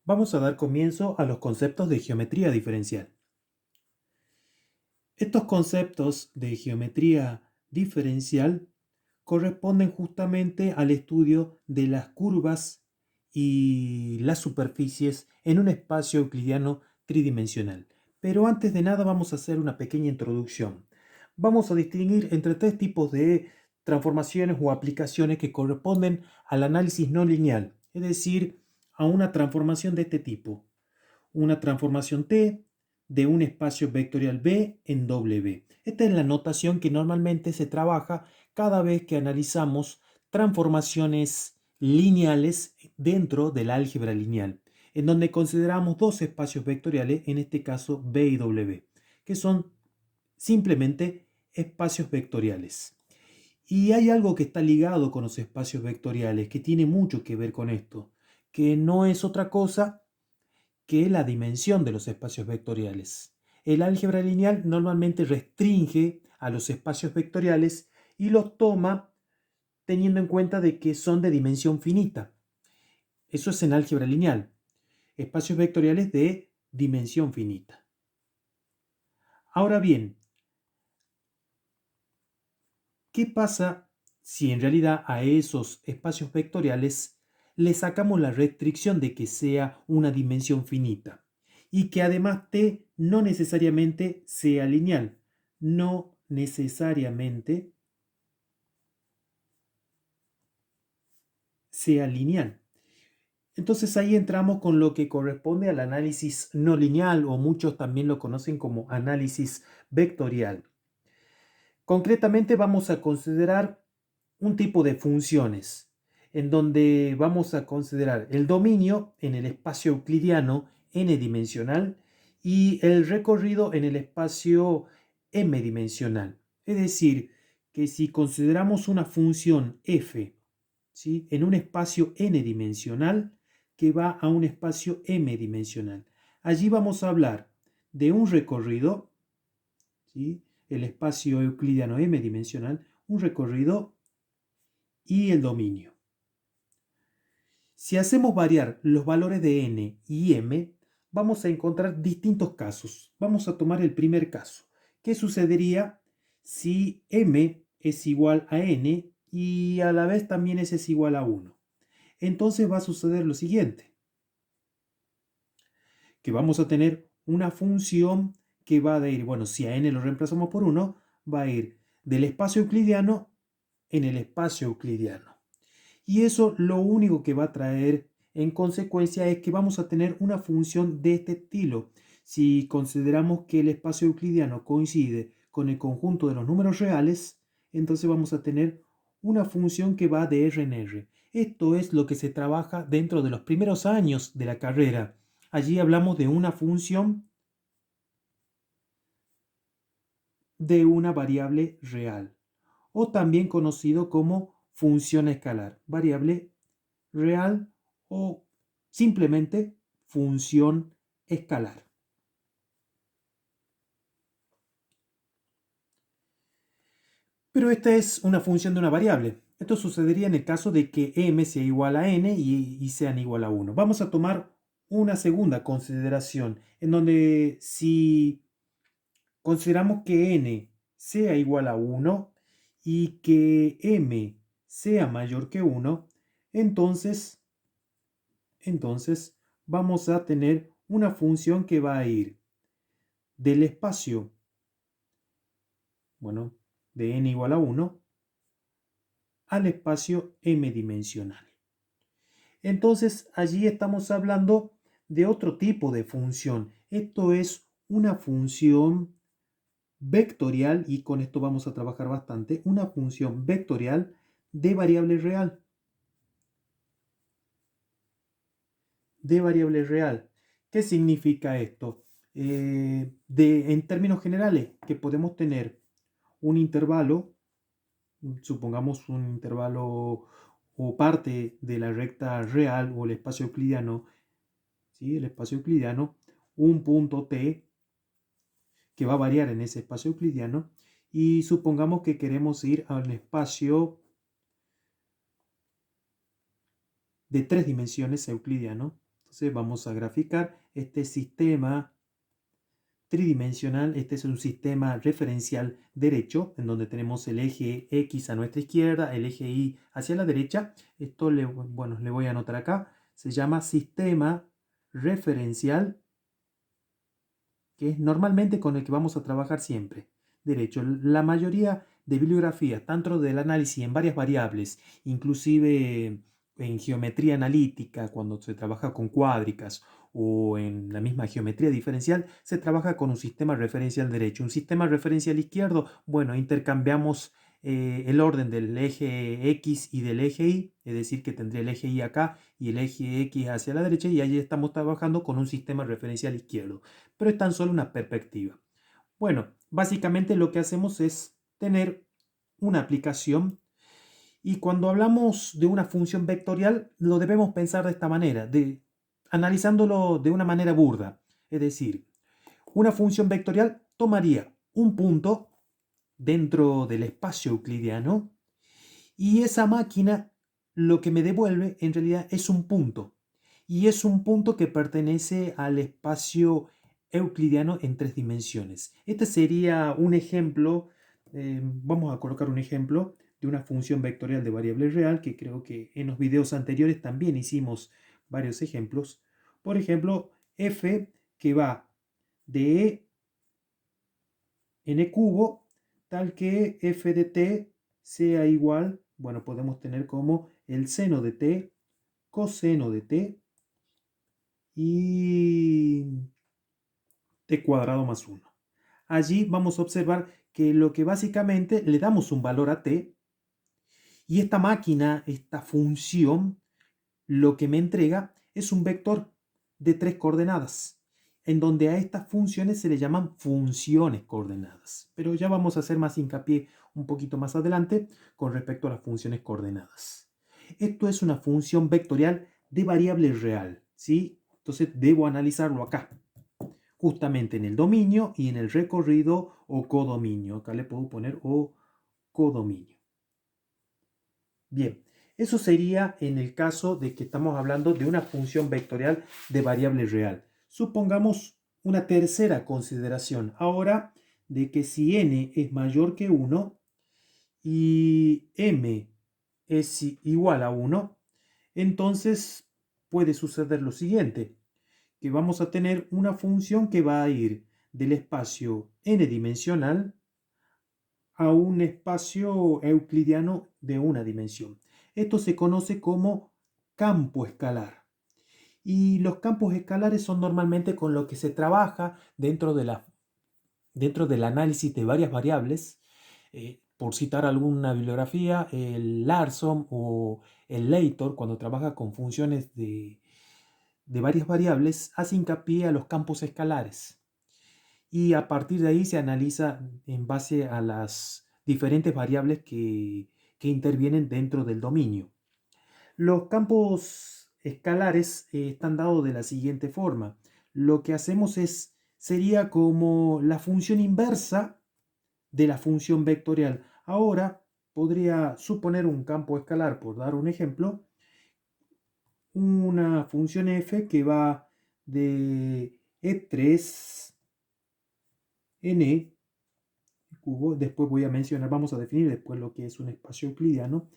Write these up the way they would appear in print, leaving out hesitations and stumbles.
Vamos a dar comienzo a los conceptos de geometría diferencial. Estos conceptos de geometría diferencial corresponden justamente al estudio de las curvas y las superficies en un espacio euclidiano tridimensional. Pero antes de nada vamos a hacer una pequeña introducción. Vamos a distinguir entre tres tipos de transformaciones o aplicaciones que corresponden al análisis no lineal, es decir, a una transformación de este tipo. Una transformación T de un espacio vectorial B en W. Esta es la notación que normalmente se trabaja cada vez que analizamos transformaciones lineales dentro del álgebra lineal, en donde consideramos dos espacios vectoriales, en este caso B y W, que son simplemente espacios vectoriales. Y hay algo que está ligado con los espacios vectoriales, que tiene mucho que ver con esto, que no es otra cosa que la dimensión de los espacios vectoriales. El álgebra lineal normalmente restringe a los espacios vectoriales y los toma teniendo en cuenta de que son de dimensión finita. Eso es en álgebra lineal. Espacios vectoriales de dimensión finita. Ahora bien, ¿qué pasa si en realidad a esos espacios vectoriales le sacamos la restricción de que sea una dimensión finita y que además T no necesariamente sea lineal? No necesariamente sea lineal. Entonces ahí entramos con lo que corresponde al análisis no lineal, o muchos también lo conocen como análisis vectorial. Concretamente vamos a considerar un tipo de funciones en donde vamos a considerar el dominio en el espacio euclidiano n-dimensional y el recorrido en el espacio m-dimensional. Es decir, que si consideramos una función f, ¿sí?, en un espacio n-dimensional que va a un espacio m-dimensional, allí vamos a hablar de un recorrido, ¿sí?, el espacio euclidiano m-dimensional, un recorrido y el dominio. Si hacemos variar los valores de n y m, vamos a encontrar distintos casos. Vamos a tomar el primer caso. ¿Qué sucedería si m es igual a n y a la vez también s es igual a 1? Entonces va a suceder lo siguiente, que vamos a tener una función que va a ir, bueno, si a n lo reemplazamos por 1, va a ir del espacio euclidiano en el espacio euclidiano. Y eso lo único que va a traer en consecuencia es que vamos a tener una función de este estilo. Si consideramos que el espacio euclidiano coincide con el conjunto de los números reales, entonces vamos a tener una función que va de R en R. Esto es lo que se trabaja dentro de los primeros años de la carrera. Allí hablamos de una función de una variable real, o también conocido como función escalar, variable real o simplemente función escalar. Pero esta es una función de una variable. Esto sucedería en el caso de que m sea igual a n y sean igual a 1. Vamos a tomar una segunda consideración en donde si consideramos que n sea igual a 1 y que m sea mayor que 1, entonces vamos a tener una función que va a ir del espacio, bueno, de n igual a 1 al espacio m-dimensional. Entonces allí estamos hablando de otro tipo de función. Esto es una función vectorial, y con esto vamos a trabajar bastante, una función vectorial de variable real. De variable real. ¿Qué significa esto? En términos generales, que podemos tener un intervalo, supongamos un intervalo o parte de la recta real o el espacio euclidiano, ¿sí?, el espacio euclidiano, un punto t que va a variar en ese espacio euclidiano, y supongamos que queremos ir a un espacio de 3 dimensiones euclidiano. Entonces vamos a graficar este sistema tridimensional. Este es un sistema referencial derecho, en donde tenemos el eje X a nuestra izquierda, el eje Y hacia la derecha. Esto le voy a anotar acá. Se llama sistema referencial, que es normalmente con el que vamos a trabajar siempre. Derecho. La mayoría de bibliografías, tanto del análisis en varias variables, inclusive en geometría analítica, cuando se trabaja con cuádricas, o en la misma geometría diferencial, se trabaja con un sistema referencial derecho. Un sistema referencial izquierdo, bueno, intercambiamos el orden del eje X y del eje Y, es decir, que tendría el eje Y acá y el eje X hacia la derecha, y ahí estamos trabajando con un sistema referencial izquierdo. Pero es tan solo una perspectiva. Bueno, básicamente lo que hacemos es tener una aplicación, y cuando hablamos de una función vectorial lo debemos pensar de esta manera, analizándolo de una manera burda. Es decir, una función vectorial tomaría un punto dentro del espacio euclidiano, y esa máquina lo que me devuelve en realidad es un punto. Y es un punto que pertenece al espacio euclidiano en 3 dimensiones. Este sería un ejemplo. Vamos a colocar un ejemplo de una función vectorial de variable real, que creo que en los videos anteriores también hicimos varios ejemplos. Por ejemplo, f que va de n cubo, tal que f de t sea igual, bueno, podemos tener como el seno de t, coseno de t y t cuadrado más 1. Allí vamos a observar que lo que básicamente le damos un valor a t, y esta máquina, esta función, lo que me entrega es un vector de 3 coordenadas, en donde a estas funciones se le llaman funciones coordenadas. Pero ya vamos a hacer más hincapié un poquito más adelante con respecto a las funciones coordenadas. Esto es una función vectorial de variable real, ¿sí? Entonces debo analizarlo acá, justamente en el dominio y en el recorrido o codominio. Acá le puedo poner o codominio. Bien, eso sería en el caso de que estamos hablando de una función vectorial de variable real. Supongamos una tercera consideración ahora, de que si n es mayor que 1 y m es igual a 1, entonces puede suceder lo siguiente, que vamos a tener una función que va a ir del espacio n dimensional a un espacio euclidiano de una dimensión. Esto se conoce como campo escalar. Y los campos escalares son normalmente con lo que se trabaja dentro del análisis de varias variables. Por citar alguna bibliografía, el Larson o el Leighton, cuando trabaja con funciones de varias variables, hace hincapié a los campos escalares. Y a partir de ahí se analiza en base a las diferentes variables que intervienen dentro del dominio. Los campos escalares están dados de la siguiente forma. Lo que hacemos sería como la función inversa de la función vectorial. Ahora podría suponer un campo escalar, por dar un ejemplo, una función f que va de E3 n cubo. Después voy a mencionar, vamos a definir después lo que es un espacio euclidiano,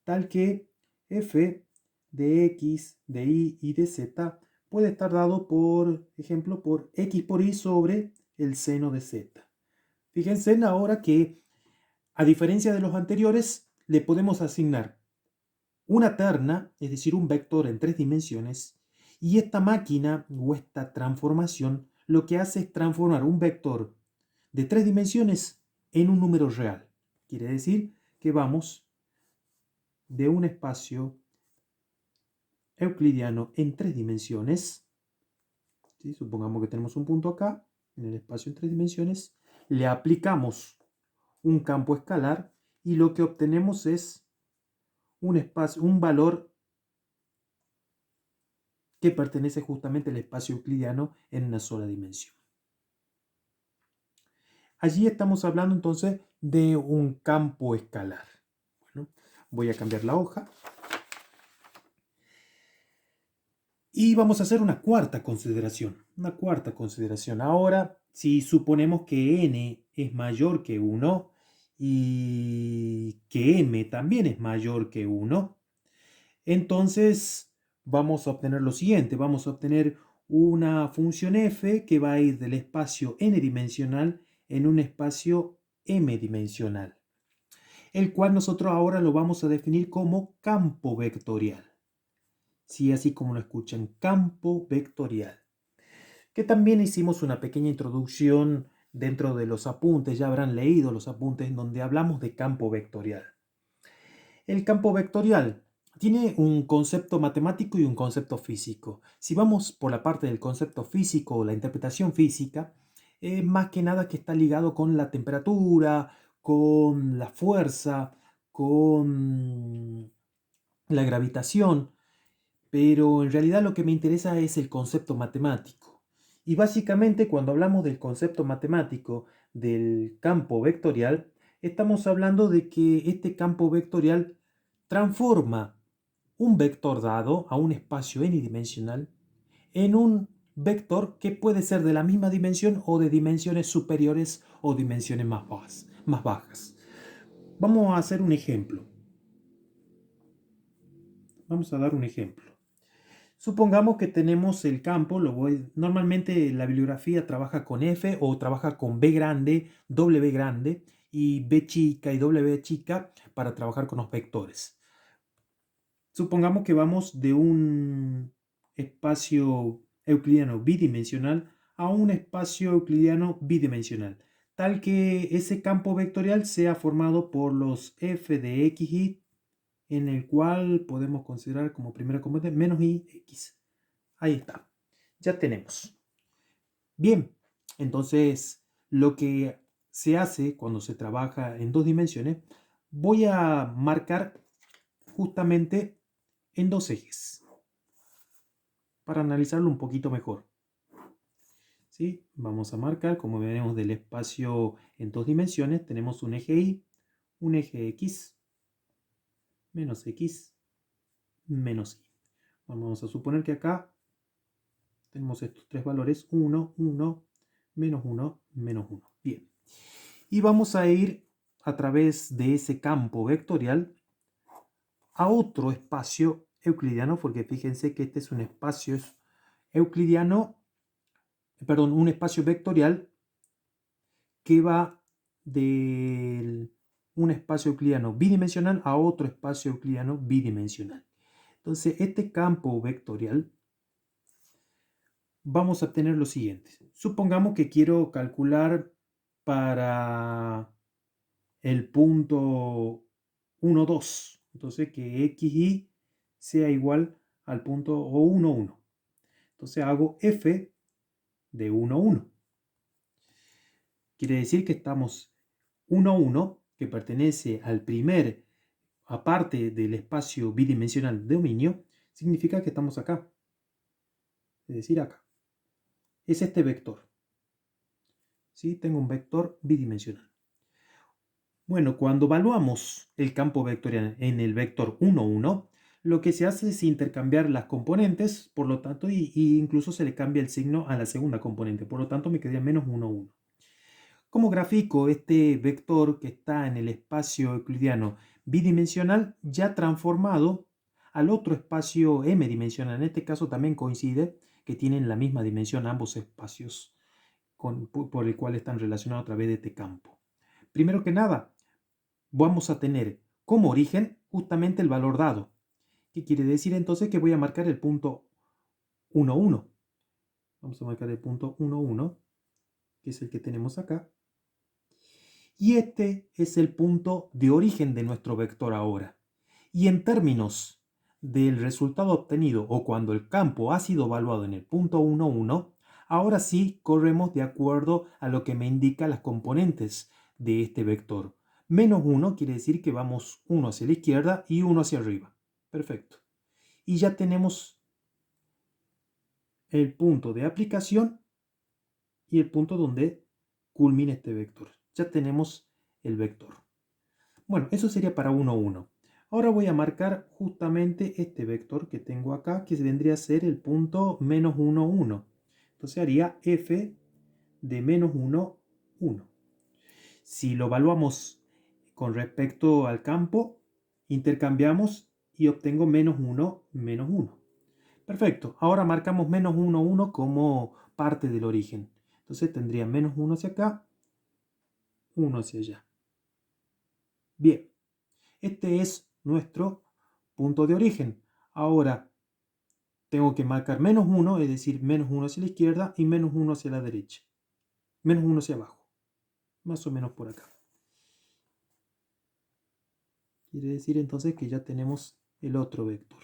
tal que f de x, de y y de z puede estar dado, por ejemplo, por x por y sobre el seno de z. Fíjense ahora que, a diferencia de los anteriores, le podemos asignar una terna, es decir, un vector en 3 dimensiones, y esta máquina o esta transformación lo que hace es transformar un vector de 3 dimensiones en un número real. Quiere decir que vamos de un espacio euclidiano en 3 dimensiones, ¿sí? Supongamos que tenemos un punto acá, en el espacio en 3 dimensiones, le aplicamos un campo escalar y lo que obtenemos es un valor que pertenece justamente al espacio euclidiano en una sola dimensión. Allí estamos hablando entonces de un campo escalar. Bueno, voy a cambiar la hoja. Y vamos a hacer una cuarta consideración. Una cuarta consideración. Ahora, si suponemos que n es mayor que 1 y que m también es mayor que 1, entonces vamos a obtener lo siguiente. Vamos a obtener una función f que va a ir del espacio n dimensional en un espacio m dimensional, el cual nosotros ahora lo vamos a definir como campo vectorial. Sí, así como lo escuchan, campo vectorial. Que también hicimos una pequeña introducción dentro de los apuntes, ya habrán leído los apuntes en donde hablamos de campo vectorial. El campo vectorial tiene un concepto matemático y un concepto físico. Si vamos por la parte del concepto físico o la interpretación física, más que nada que está ligado con la temperatura, con la fuerza, con la gravitación, pero en realidad lo que me interesa es el concepto matemático. Y básicamente cuando hablamos del concepto matemático del campo vectorial, estamos hablando de que este campo vectorial transforma un vector dado a un espacio n-dimensional en un vector que puede ser de la misma dimensión o de dimensiones superiores o dimensiones más bajas. Vamos a hacer un ejemplo. Vamos a dar un ejemplo. Supongamos que tenemos el campo, normalmente la bibliografía trabaja con F o trabaja con B grande, W grande y B chica y W chica para trabajar con los vectores. Supongamos que vamos de un espacio euclidiano bidimensional a un espacio euclidiano bidimensional, tal que ese campo vectorial sea formado por los f de xy, en el cual podemos considerar como primera componente menos ix. Ahí está. Ya tenemos. Bien, entonces lo que se hace cuando se trabaja en dos dimensiones, voy a marcar justamente en dos ejes para analizarlo un poquito mejor. ¿Sí? Vamos a marcar, como veremos del espacio en dos dimensiones, tenemos un eje y, un eje x, menos x, menos y. Vamos a suponer que acá tenemos estos tres valores, 1, 1, menos 1, menos 1. Bien. Y vamos a ir a través de ese campo vectorial a otro espacio euclidiano, porque fíjense que este es un espacio euclidiano, perdón, un espacio vectorial que va de un espacio euclidiano bidimensional a otro espacio euclidiano bidimensional. Entonces, este campo vectorial vamos a obtener lo siguiente. Supongamos que quiero calcular para el punto 1, 2. Entonces, que xy sea igual al punto 1, 1. Entonces, hago f de 1, 1. Quiere decir que estamos 1, 1, que pertenece al primer, aparte del espacio bidimensional de dominio, significa que estamos acá. Es decir, acá. Es este vector. ¿Sí? Tengo un vector bidimensional. Bueno, cuando evaluamos el campo vectorial en el vector 1, 1, lo que se hace es intercambiar las componentes, por lo tanto, y incluso se le cambia el signo a la segunda componente. Por lo tanto, me quedaría menos 1, 1. ¿Cómo grafico este vector que está en el espacio euclidiano bidimensional ya transformado al otro espacio m dimensional? En este caso también coincide que tienen la misma dimensión ambos espacios por el cual están relacionados a través de este campo. Primero que nada, vamos a tener como origen justamente el valor dado. ¿Qué quiere decir entonces? Que voy a marcar el punto 1, 1. Vamos a marcar el punto 1, 1, que es el que tenemos acá. Y este es el punto de origen de nuestro vector ahora. Y en términos del resultado obtenido o cuando el campo ha sido evaluado en el punto 1, 1, ahora sí corremos de acuerdo a lo que me indican las componentes de este vector. Menos 1 quiere decir que vamos uno hacia la izquierda y uno hacia arriba. Perfecto. Y ya tenemos el punto de aplicación y el punto donde culmina este vector. Ya tenemos el vector. Bueno, eso sería para 1, 1. Ahora voy a marcar justamente este vector que tengo acá, que vendría a ser el punto menos 1, 1. Entonces haría f de menos 1, 1. Si lo evaluamos con respecto al campo, intercambiamos y obtengo menos 1, menos 1. Perfecto. Ahora marcamos menos 1, 1 como parte del origen. Entonces tendría menos 1 hacia acá, 1 hacia allá. Bien. Este es nuestro punto de origen. Ahora tengo que marcar menos 1, es decir, menos 1 hacia la izquierda y menos 1 hacia la derecha. Menos 1 hacia abajo. Más o menos por acá. Quiere decir entonces que ya tenemos el otro vector.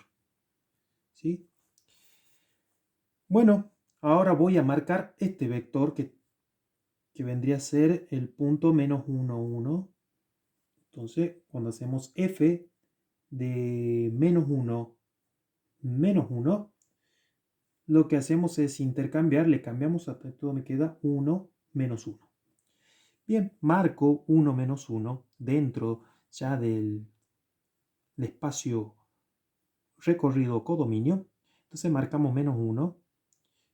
¿Sí? Bueno, ahora voy a marcar este vector que vendría a ser el punto menos 1, 1. Entonces, cuando hacemos f de menos 1, menos 1, lo que hacemos es intercambiar, le cambiamos a todo, me queda 1, menos 1. Bien, marco 1, menos 1 dentro ya del espacio recorrido codominio. Entonces marcamos menos 1,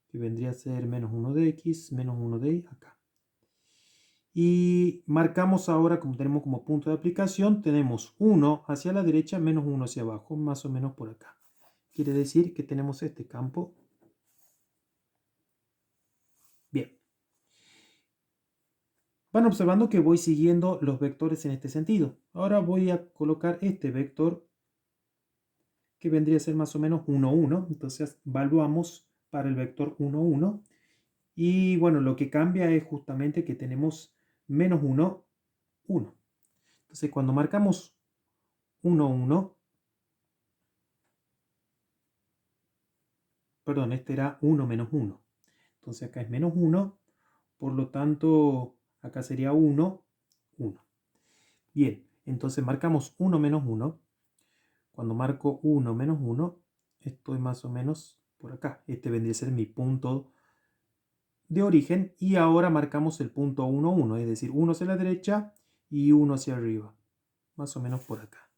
que vendría a ser menos 1 de x, menos 1 de y acá. Y marcamos ahora, como tenemos como punto de aplicación, tenemos 1 hacia la derecha, menos 1 hacia abajo, más o menos por acá. Quiere decir que tenemos este campo. Bien. Van observando que voy siguiendo los vectores en este sentido. Ahora voy a colocar este vector que vendría a ser más o menos 1, 1. Entonces evaluamos para el vector 1, 1. Y bueno, lo que cambia es justamente que tenemos menos 1, 1. Entonces cuando marcamos 1, 1, perdón, este era 1 menos 1. Entonces acá es menos 1, por lo tanto acá sería 1, 1. Bien, entonces marcamos 1 menos 1. Cuando marco 1 menos 1, estoy más o menos por acá. Este vendría a ser mi punto de origen. Y ahora marcamos el punto 1, 1, es decir, 1 hacia la derecha y 1 hacia arriba. Más o menos por acá.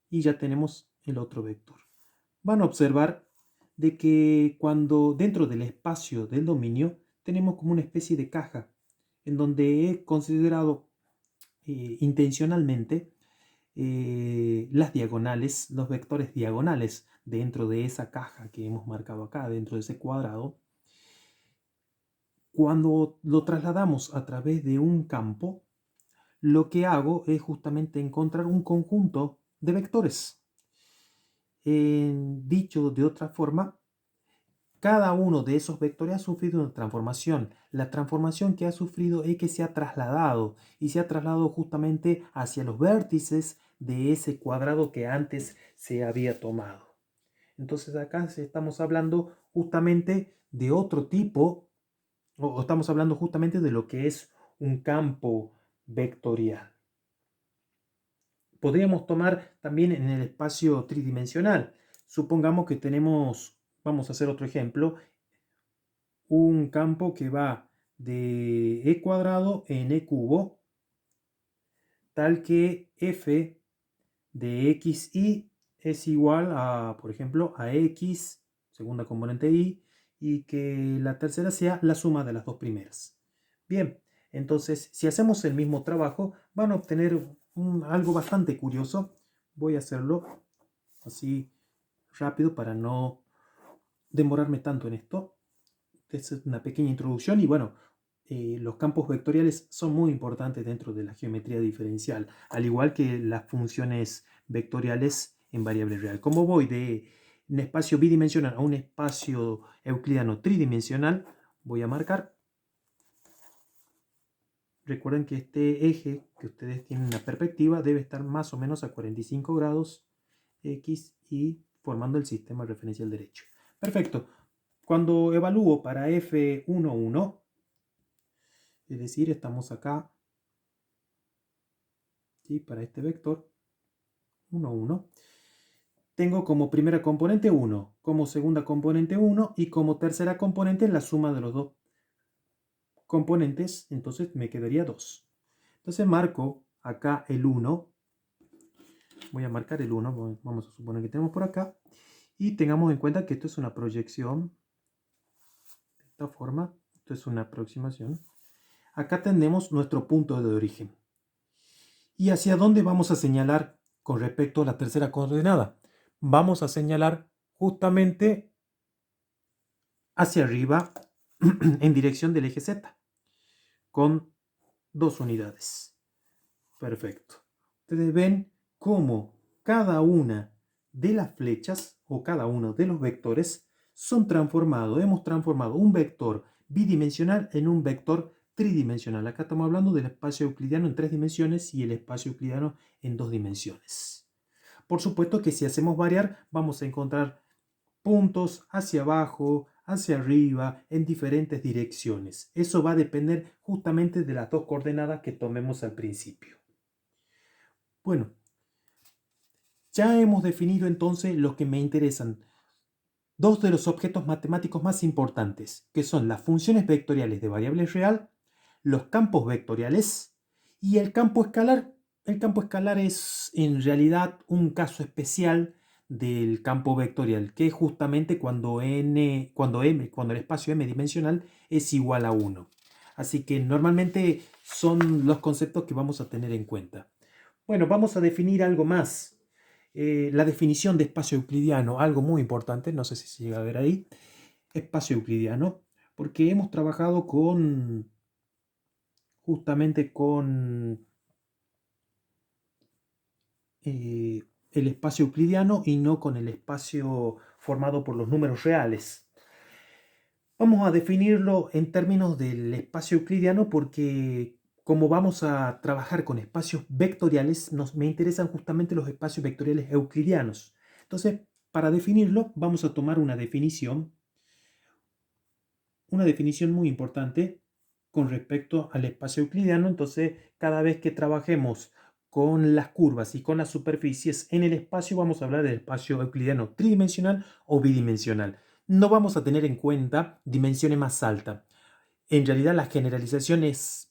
Y ya tenemos el otro vector. Van a observar de que cuando dentro del espacio del dominio tenemos como una especie de caja en donde he considerado intencionalmente las diagonales, los vectores diagonales dentro de esa caja que hemos marcado acá, dentro de ese cuadrado. Cuando lo trasladamos a través de un campo, lo que hago es justamente encontrar un conjunto de vectores. Dicho de otra forma, cada uno de esos vectores ha sufrido una transformación. La transformación que ha sufrido es que se ha trasladado y se ha trasladado justamente hacia los vértices de ese cuadrado que antes se había tomado. Entonces acá estamos hablando justamente de otro tipo, o estamos hablando justamente de lo que es un campo vectorial. Podríamos tomar también en el espacio tridimensional. Supongamos que tenemos, vamos a hacer otro ejemplo, un campo que va de e cuadrado en e cubo, tal que f de xy es igual a, por ejemplo, a x, segunda componente y que la tercera sea la suma de las dos primeras. Bien, entonces, si hacemos el mismo trabajo, van a obtener algo bastante curioso. Voy a hacerlo así rápido para no demorarme tanto en esto. Esta es una pequeña introducción y bueno, los campos vectoriales son muy importantes dentro de la geometría diferencial, al igual que las funciones vectoriales en variable real. Como voy de un espacio bidimensional a un espacio euclidiano tridimensional, voy a marcar. Recuerden que este eje que ustedes tienen en la perspectiva debe estar más o menos a 45 grados X y formando el sistema referencial derecho. Perfecto. Cuando evalúo para F1, 1, es decir, estamos acá, ¿sí? Para este vector 1, 1, tengo como primera componente 1, como segunda componente 1 y como tercera componente la suma de los dos componentes, entonces me quedaría 2. Entonces marco acá el 1, Voy a marcar el 1, vamos a suponer que tenemos por acá. Y tengamos en cuenta que esto es una proyección. De esta forma, esto es una aproximación. Acá tenemos nuestro punto de origen. ¿Y hacia dónde vamos a señalar con respecto a la tercera coordenada? Vamos a señalar justamente hacia arriba en dirección del eje Z, con 2 unidades. Perfecto. Ustedes ven cómo cada una de las flechas o cada uno de los vectores son transformados. Hemos transformado un vector bidimensional en un vector tridimensional. Acá estamos hablando del espacio euclidiano en 3 dimensiones y el espacio euclidiano en 2 dimensiones. Por supuesto que si hacemos variar, vamos a encontrar puntos hacia abajo, hacia arriba, en diferentes direcciones. Eso va a depender justamente de las 2 coordenadas que tomemos al principio. Bueno, ya hemos definido entonces lo que me interesan. 2 de los objetos matemáticos más importantes, que son las funciones vectoriales de variable real, los campos vectoriales y el campo escalar. El campo escalar es en realidad un caso especial del campo vectorial, que es justamente cuando el espacio m dimensional es igual a 1. Así que normalmente son los conceptos que vamos a tener en cuenta. Bueno, vamos a definir algo más. La definición de espacio euclidiano, algo muy importante, no sé si se llega a ver ahí, espacio euclidiano, porque hemos trabajado justamente con el espacio euclidiano y no con el espacio formado por los números reales. Vamos a definirlo en términos del espacio euclidiano porque como vamos a trabajar con espacios vectoriales, me interesan justamente los espacios vectoriales euclidianos. Entonces, para definirlo, vamos a tomar una definición muy importante con respecto al espacio euclidiano. Entonces, cada vez que trabajemos con las curvas y con las superficies en el espacio, vamos a hablar del espacio euclidiano tridimensional o bidimensional. No vamos a tener en cuenta dimensiones más altas. En realidad, la generalización es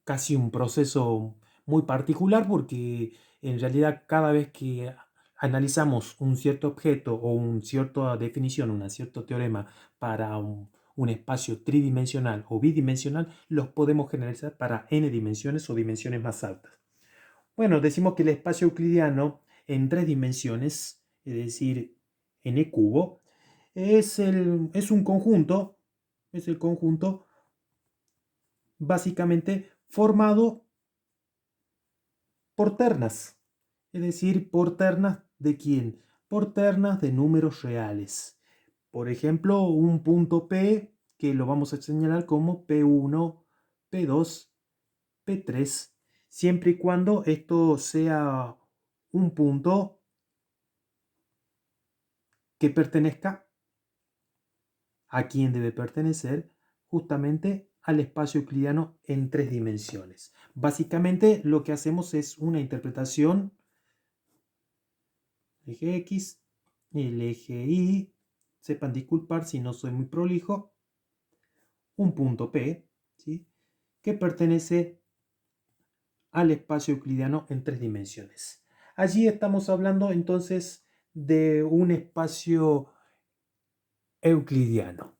casi un proceso muy particular porque en realidad cada vez que analizamos un cierto objeto o una cierta definición, un cierto teorema para un espacio tridimensional o bidimensional, los podemos generalizar para n dimensiones o dimensiones más altas. Bueno, decimos que el espacio euclidiano en 3 dimensiones, es decir, n cubo, es un conjunto, es el conjunto básicamente formado por ternas. Es decir, por ternas ¿de quién? Por ternas de números reales. Por ejemplo, un punto P que lo vamos a señalar como P1, P2, P3, siempre y cuando esto sea un punto que pertenezca a quien debe pertenecer justamente al espacio euclidiano en 3 dimensiones. Básicamente lo que hacemos es una interpretación del eje X, el eje Y, sepan disculpar si no soy muy prolijo, un punto P, ¿sí?, que pertenece al espacio euclidiano en 3 dimensiones. Allí estamos hablando entonces de un espacio euclidiano.